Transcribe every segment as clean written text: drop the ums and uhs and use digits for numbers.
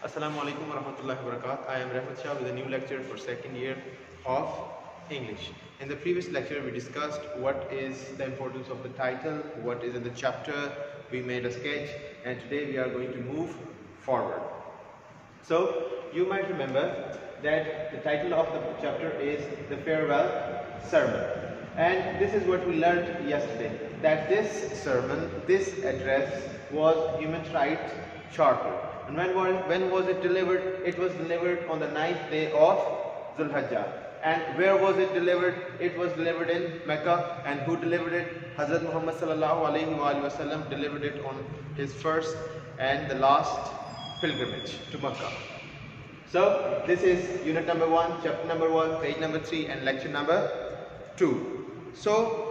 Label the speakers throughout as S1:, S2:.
S1: Assalamu alaikum warahmatullahi wabarakatuh. I am Rahmat Shah with a new lecture for second year of English. In the previous lecture we discussed what is the importance of the title, what is in the chapter, we made a sketch, and today we are going to move forward. So you might remember that the title of the chapter is the farewell sermon, and this is what we learned yesterday, that this sermon, this address was human rights charter. And when was it delivered? It was delivered on the 9th day of Dhul Hijjah. And where was it delivered? It was delivered in Mecca. And who delivered it? Hazrat Muhammad sallallahu alaihi wasallam delivered it on his first and the last pilgrimage to Mecca. So this is unit number 1, chapter number 1, page number 3, and lecture number 2. So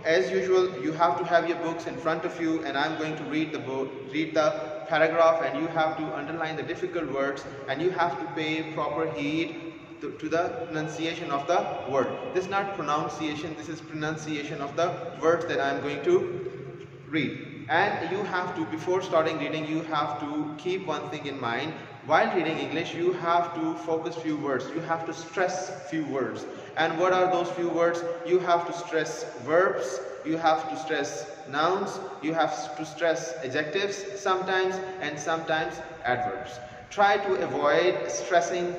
S1: as usual, you have to have your books in front of you, and I'm going to read the book, read the paragraph, and you have to underline the difficult words, and you have to pay proper heed to the pronunciation of the word. This is not pronunciation, this is pronunciation of the words that I'm going to read. And you have to, before starting reading, you have to keep one thing in mind. While reading English, you have to focus few words, you have to stress few words. And what are those few words? You have to stress verbs, you have to stress nouns, you have to stress adjectives sometimes, and sometimes adverbs. Try to avoid stressing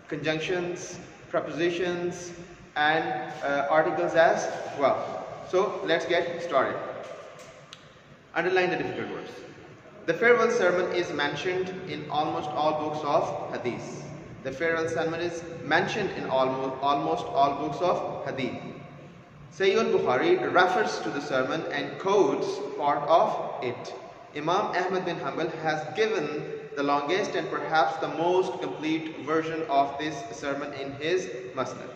S1: conjunctions, prepositions, and articles as well. So let's get started. Underline the difficult words. The farewell sermon is mentioned in almost all books of Hadith. The farewell sermon is mentioned in almost all books of Hadith. Sayyid al-Bukhari refers to the sermon and quotes part of it. Imam Ahmad bin Hanbal has given the longest and perhaps the most complete version of this sermon in his Musnad.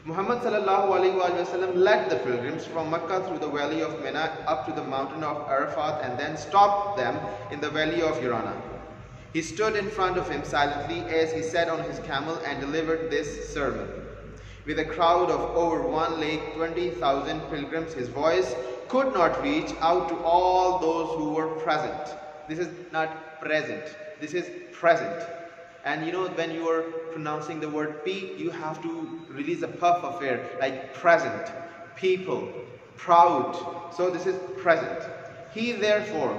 S1: Muhammad sallallahu alaihi wasallam led the pilgrims from Mecca through the valley of Mina up to the mountain of Arafat and then stopped them in the valley of Urana. He stood in front of him silently as he sat on his camel and delivered this sermon. With a crowd of over 1,20,000 pilgrims, his voice could not reach out to all those who were present. This is not present, this is present. And you know, when you are pronouncing the word P, you have to release a puff of air, like present, people, proud. So this is present. He therefore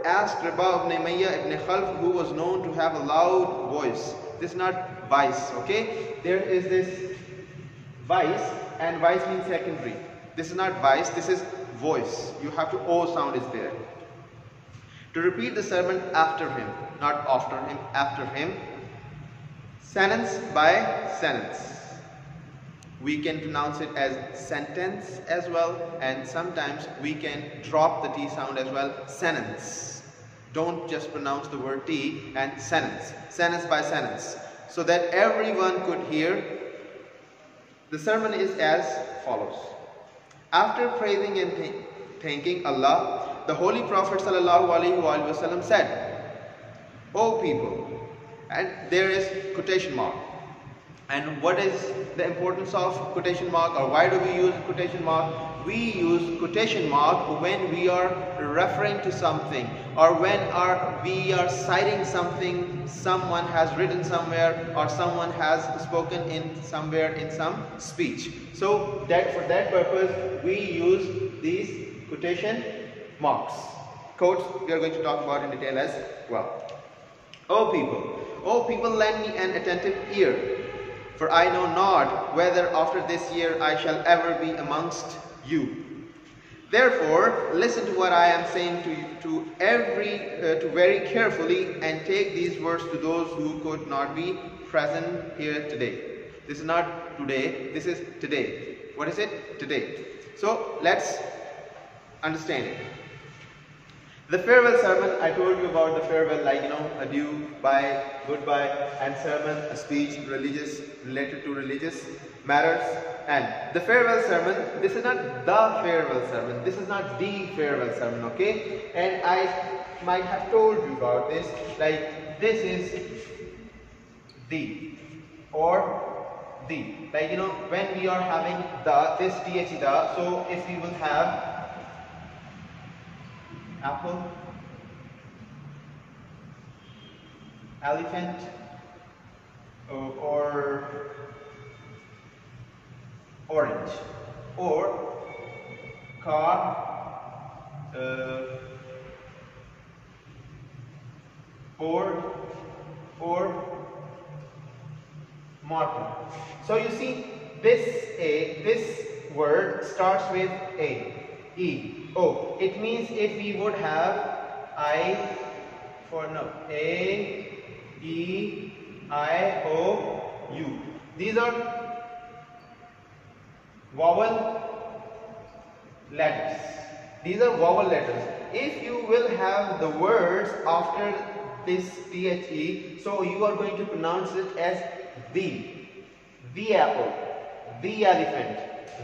S1: asked Rabah ibn Umayyah ibn Khalf, who was known to have a loud voice. This is not vice, okay? There is this vice, and vice means secondary. This is not vice, this is voice. You have to, O sound is there. To repeat the sermon after him, not after him, after him, sentence by sentence. We can pronounce it as sentence as well, and sometimes we can drop the T sound as well, sentence. Don't just pronounce the word T, and sentence, sentence by sentence, so that everyone could hear. The sermon is as follows. After praising and thanking Allah, the Holy Prophet ﷺ said, O people, and there is quotation mark. And what is the importance of quotation mark, or why do we use quotation mark? We use quotation mark when we are referring to something, or when we are citing something someone has written somewhere, or someone has spoken in somewhere in some speech. So that for that purpose we use these quotation marks. Quotes we are going to talk about in detail as well. O people, lend me an attentive ear. For I know not whether after this year I shall ever be amongst you. Therefore, listen to what I am saying to very carefully, and take these words to those who could not be present here today. This is not today, this is today. What is it? Today. So let's understand it. The farewell sermon, I told you about the farewell, like, you know, adieu, bye, goodbye, and sermon, a speech, religious, related to religious matters. And the farewell sermon, this is not the farewell sermon, this is not the farewell sermon, okay? And I might have told you about this, like, this is the, or the. Like, you know, when we are having the, this th, the, so if we will have apple, elephant, or orange, or car, board, or marker. So you see this word starts with A, E, O. It means if we would have A, E, I, O, U. These are vowel letters. These are vowel letters. If you will have the words after this THE, so you are going to pronounce it as the apple, the elephant,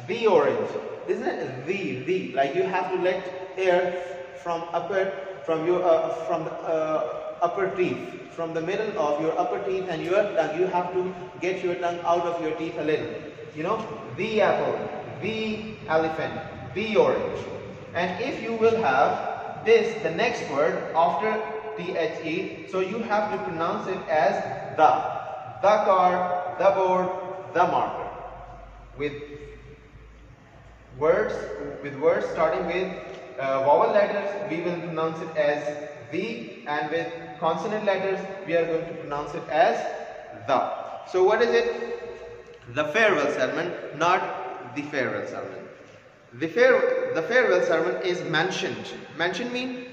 S1: the orange. This is the. Like you have to let air from your upper teeth, from the middle of your upper teeth and your tongue. You have to get your tongue out of your teeth a little. You know, the apple, the elephant, the orange. And if you will have the next word after THE, so you have to pronounce it as the car, the board, the marker. With words starting with vowel letters, we will pronounce it as the, and with consonant letters, we are going to pronounce it as the. So what is it? The farewell sermon, not the farewell sermon. The farewell sermon is mentioned. Mention mean,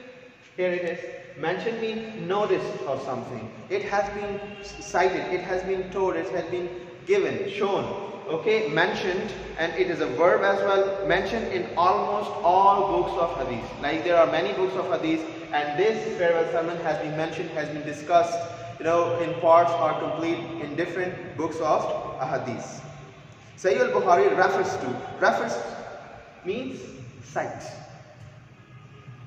S1: here it is. Mention means notice of something. It has been cited, it has been told, it has been given, shown. Okay, mentioned, and it is a verb as well. Mentioned in almost all books of hadith. Like there are many books of hadith, and this farewell sermon has been mentioned, has been discussed, you know, in parts or complete in different books of hadith. Sahih al-Bukhari refers means cite,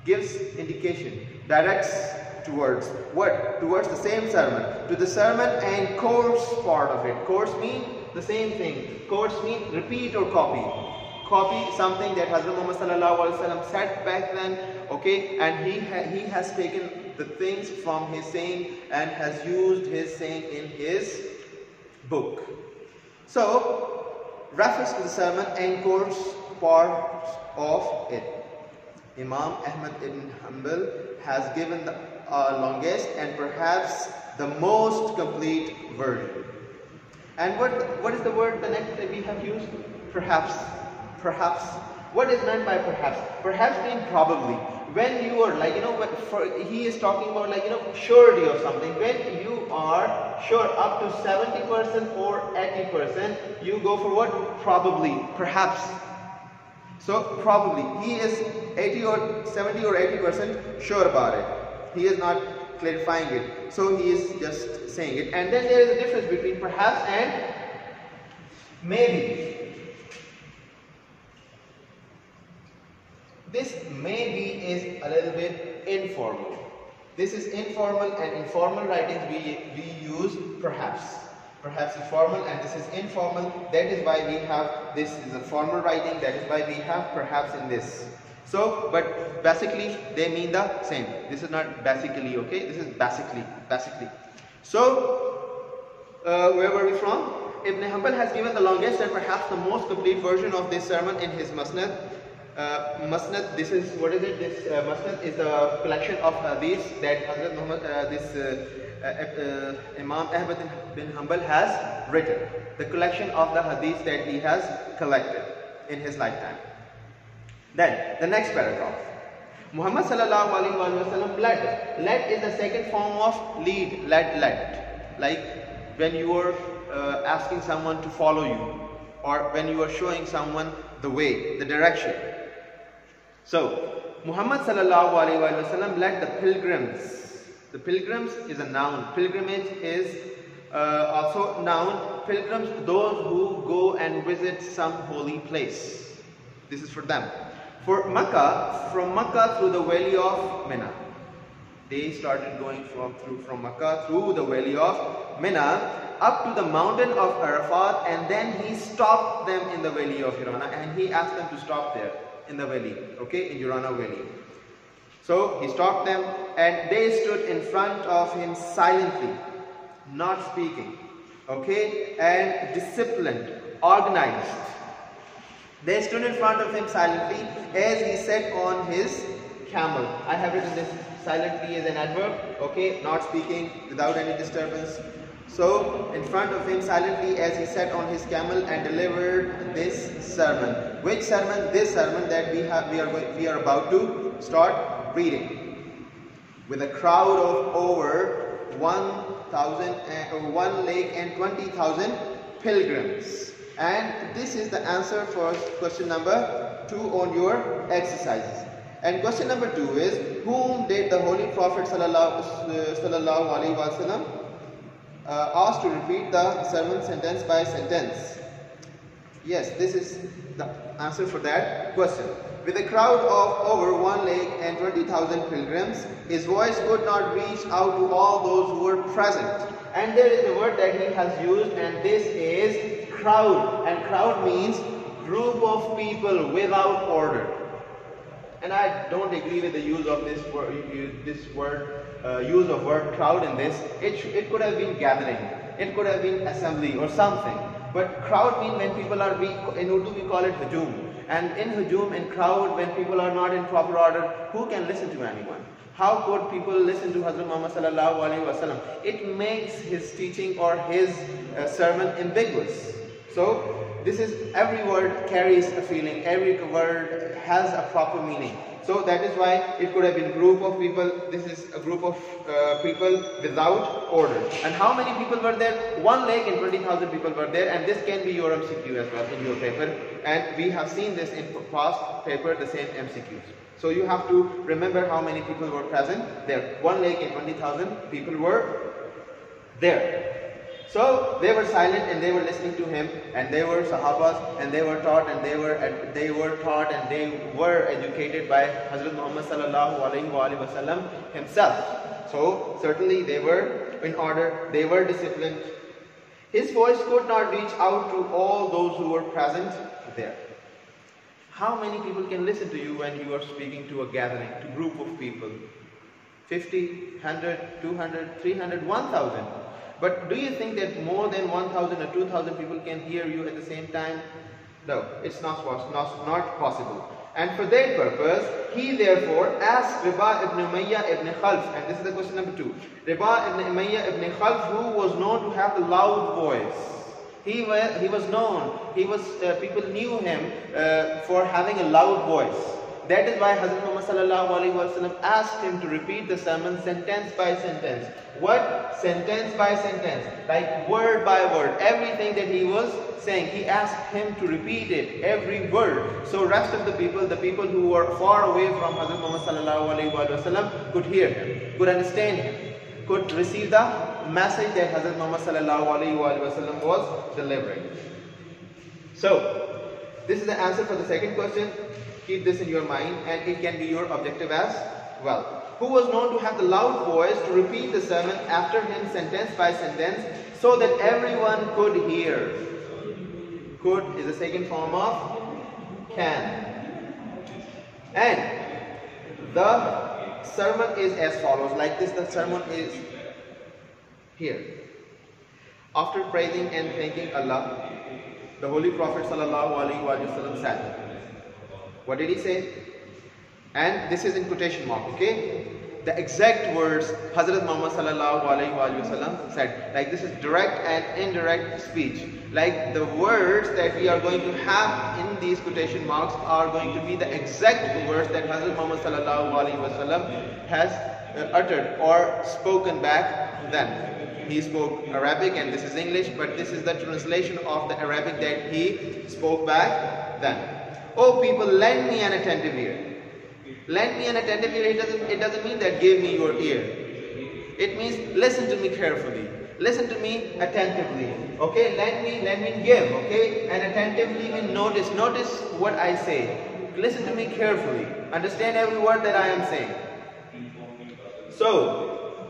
S1: gives indication, directs towards what? Towards the same sermon, to the sermon and course part of it. Course means the same thing. Course means repeat or copy. Copy something that Hazrat Muhammad sallallahu alaihi wasallam said back then, okay, and he has taken the things from his saying and has used his saying in his book. So, refers to the sermon and course part of it. Imam Ahmad ibn Hanbal has given the longest and perhaps the most complete version. And what is the word the next that we have used? Perhaps. Perhaps. What is meant by perhaps? Perhaps means probably. When you are like, you know, he is talking about like, you know, surety of something. When you are sure up to 70% or 80%, you go for what? Probably. Perhaps. So probably. He is 80 or 70 or 80% sure about it. He is not clarifying it. So he is just saying it. And then there is a difference between perhaps and maybe. This maybe is a little bit informal. This is informal, and informal writings we use perhaps. Perhaps is formal and this is informal. That is why we have this is a formal writing. That is why we have perhaps in this. So, but basically they mean the same. This is not basically, okay? This is basically. So, where were we from? Ibn Hanbal has given the longest and perhaps the most complete version of this sermon in his Musnad. Musnad, this is, what is it? This Musnad is a collection of hadiths that Hazrat Muhammad, Imam Ahmad bin Hanbal has written. The collection of the hadiths that he has collected in his lifetime. Then, the next paragraph. Muhammad sallallahu alaihi wasallam led. Led is the second form of lead, led. Like when you are asking someone to follow you, or when you are showing someone the way, the direction. So, Muhammad sallallahu alaihi wasallam led the pilgrims. The pilgrims is a noun. Pilgrimage is also noun. Pilgrims, those who go and visit some holy place. This is for them. For Makkah, from Makkah through the valley of Mina. They started going from Makkah through the valley of Mina up to the mountain of Arafat, and then he stopped them in the valley of Urana, and he asked them to stop there in the valley, okay, in Urana valley. So he stopped them and they stood in front of him silently. not speaking, okay, and disciplined, organized. They stood in front of him silently as he sat on his camel. I have written this silently as an adverb, okay, not speaking, without any disturbance. So, in front of him silently as he sat on his camel and delivered this sermon. Which sermon? This sermon that we are about to start reading. With a crowd of over 1,20,000 pilgrims. And this is the answer for question number 2 on your exercises. And question number 2 is, whom did the Holy Prophet sallallahu alaihi wasallam asked to repeat the sermon sentence by sentence? Yes, this is the answer for that question. With a crowd of over 1,20,000 pilgrims, his voice could not reach out to all those who were present. And there is a word that he has used, and this is crowd. And crowd means group of people without order. And I don't agree with the use of this word, use of word crowd in this. It could have been gathering, it could have been assembly or something. But crowd means when people are, in Urdu we call it hujum. And in hujum, in crowd, when people are not in proper order, who can listen to anyone? How could people listen to Hazrat Muhammad sallallahu alaihi wasallam? It makes his teaching or his sermon ambiguous. So this is, every word carries a feeling, every word has a proper meaning. So that is why it could have been group of people. This is a group of people without order. And how many people were there? 1,20,000 people were there, and this can be your MCQ as well in your paper. And we have seen this in past paper, the same MCQs. So you have to remember how many people were present there. 1,20,000 people were there. So they were silent and they were listening to him, and they were Sahabas, and they were taught and they were taught and they were educated by Hazrat Muhammad sallallahu alaihi wasallam himself. So certainly they were in order, they were disciplined. His voice could not reach out to all those who were present there. How many people can listen to you when you are speaking to a gathering, to a group of people? 50, 100, 200, 300, 1,000. But do you think that more than 1,000 or 2,000 people can hear you at the same time? No, it's not possible. And for that purpose, he therefore asked Riba ibn Umayyah ibn Khalf, and this is the question number 2. Riba ibn Umayyah ibn Khalf, who was known to have a loud voice. He was known, people knew him for having a loud voice. That is why Hazrat Muhammad sallallahu alaihi wasallam asked him to repeat the sermon sentence by sentence. What? Sentence by sentence, like word by word. Everything that he was saying, he asked him to repeat it, every word. So rest of the people who were far away from Hazrat Muhammad sallallahu alaihi wasallam could hear him, could understand him, could receive the message that Hazrat Muhammad sallallahu alaihi wasallam was delivering. So this is the answer for the second question. Keep this in your mind, and it can be your objective as well. Who was known to have the loud voice to repeat the sermon after him sentence by sentence so that everyone could hear. Could is the second form of can. And the sermon is as follows. Like this, the sermon is here. After praising and thanking Allah, the Holy Prophet sallallahu alaihi wasallam said, what did he say? And this is in quotation mark, okay? The exact words Hazrat Muhammad sallallahu alaihi wasallam said. Like this is direct and indirect speech. Like the words that we are going to have in these quotation marks are going to be the exact words that Hazrat Muhammad sallallahu alaihi wasallam has uttered or spoken back then. He spoke Arabic and this is English, but this is the translation of the Arabic that he spoke back then. Oh people, lend me an attentive ear. Lend me an attentive ear, it doesn't mean that give me your ear. It means listen to me carefully. Listen to me attentively. Okay, lend me give, okay? And attentively means notice what I say. Listen to me carefully. Understand every word that I am saying. So,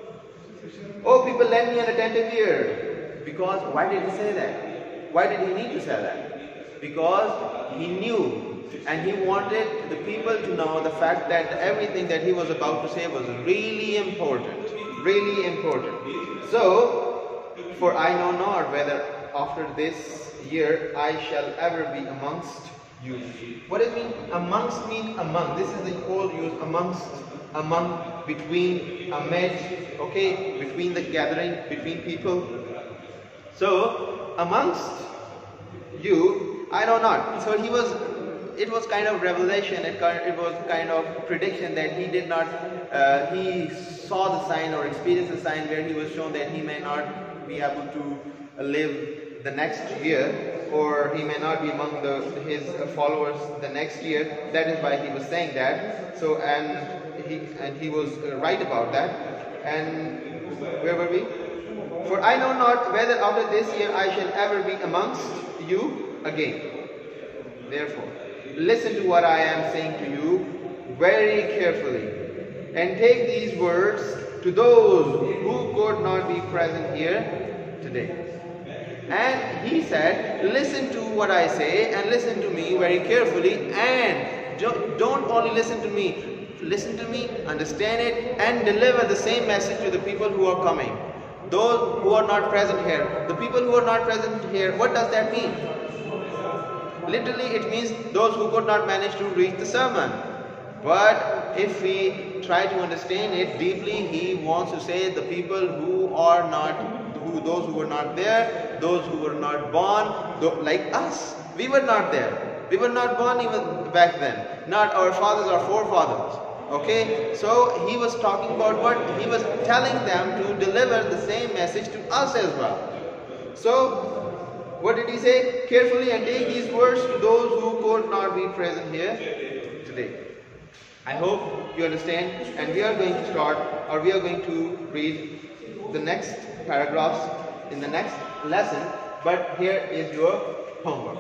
S1: oh people, lend me an attentive ear. Because, why did he say that? Why did he need to say that? Because he knew and he wanted the people to know the fact that everything that he was about to say was really important. Really important. So, For I know not whether after this year I shall ever be amongst you. What does it mean? Amongst mean among. This is the whole use amongst, among, between, amid, okay, between the gathering, between people. So amongst you, I know not. So it was kind of revelation, it was kind of prediction that he did not, he saw the sign or experienced the sign where he was shown that he may not be able to live the next year, or he may not be among his followers the next year. That is why he was saying that. So and he was right about that. And where were we? For I know not whether after this year I shall ever be amongst you again. Therefore, listen to what I am saying to you very carefully, and take these words to those who could not be present here today. And he said, listen to what I say and listen to me very carefully, and don't only listen to me, understand it, and deliver the same message to the people who are coming. Those who are not present here. The people who are not present here, what does that mean? Literally it means those who could not manage to read the sermon. But if we try to understand it deeply, he wants to say the people who are not, those who were not there, those who were not born, like us. We were not there. We were not born even back then. Not our fathers or forefathers. Okay, so he was talking about what? He was telling them to deliver the same message to us as well. So, what did he say? Carefully and take these words to those who could not be present here today. I hope you understand, and we are going to start, or we are going to read the next paragraphs in the next lesson, but here is your homework.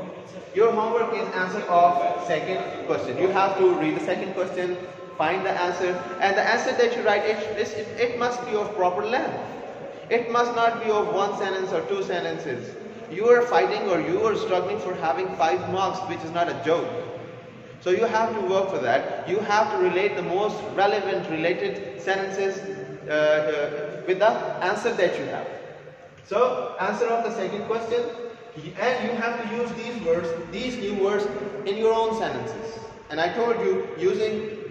S1: Your homework is answer of second question. You have to read the second question, find the answer, and the answer that you write, it must be of proper length. It must not be of one sentence or two sentences. You are fighting or you are struggling for having 5 marks, which is not a joke. So you have to work for that. You have to relate the most relevant related sentences with the answer that you have. So answer of the second question, and you have to use these words, these new words in your own sentences. And I told you,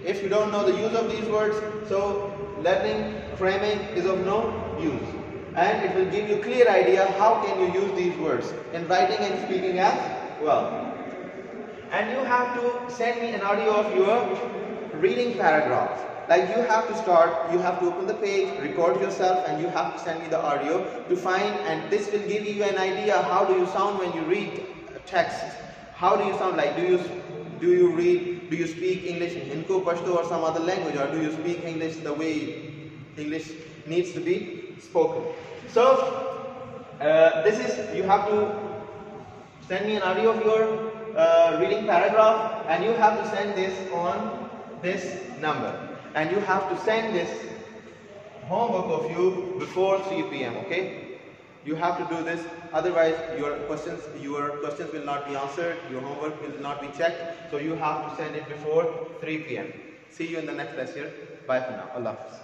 S1: if you don't know the use of these words, so learning framing is of no use. And it will give you a clear idea how can you use these words in writing and speaking as well. And you have to send me an audio of your reading paragraph. Like you have to start, you have to open the page, record yourself, and you have to send me the audio to find, and this will give you an idea how do you sound when you read text. How do you sound like? Do you speak English in Hindko, Pashto or some other language, or do you speak English the way English needs to be spoken? So you have to send me an audio of your reading paragraph, and you have to send this on this number, and you have to send this homework of you before 3 p.m. okay? You have to do this, otherwise your questions will not be answered, your homework will not be checked. So you have to send it before 3 p.m. See you in the next lecture. Bye for now. Allah Hafiz.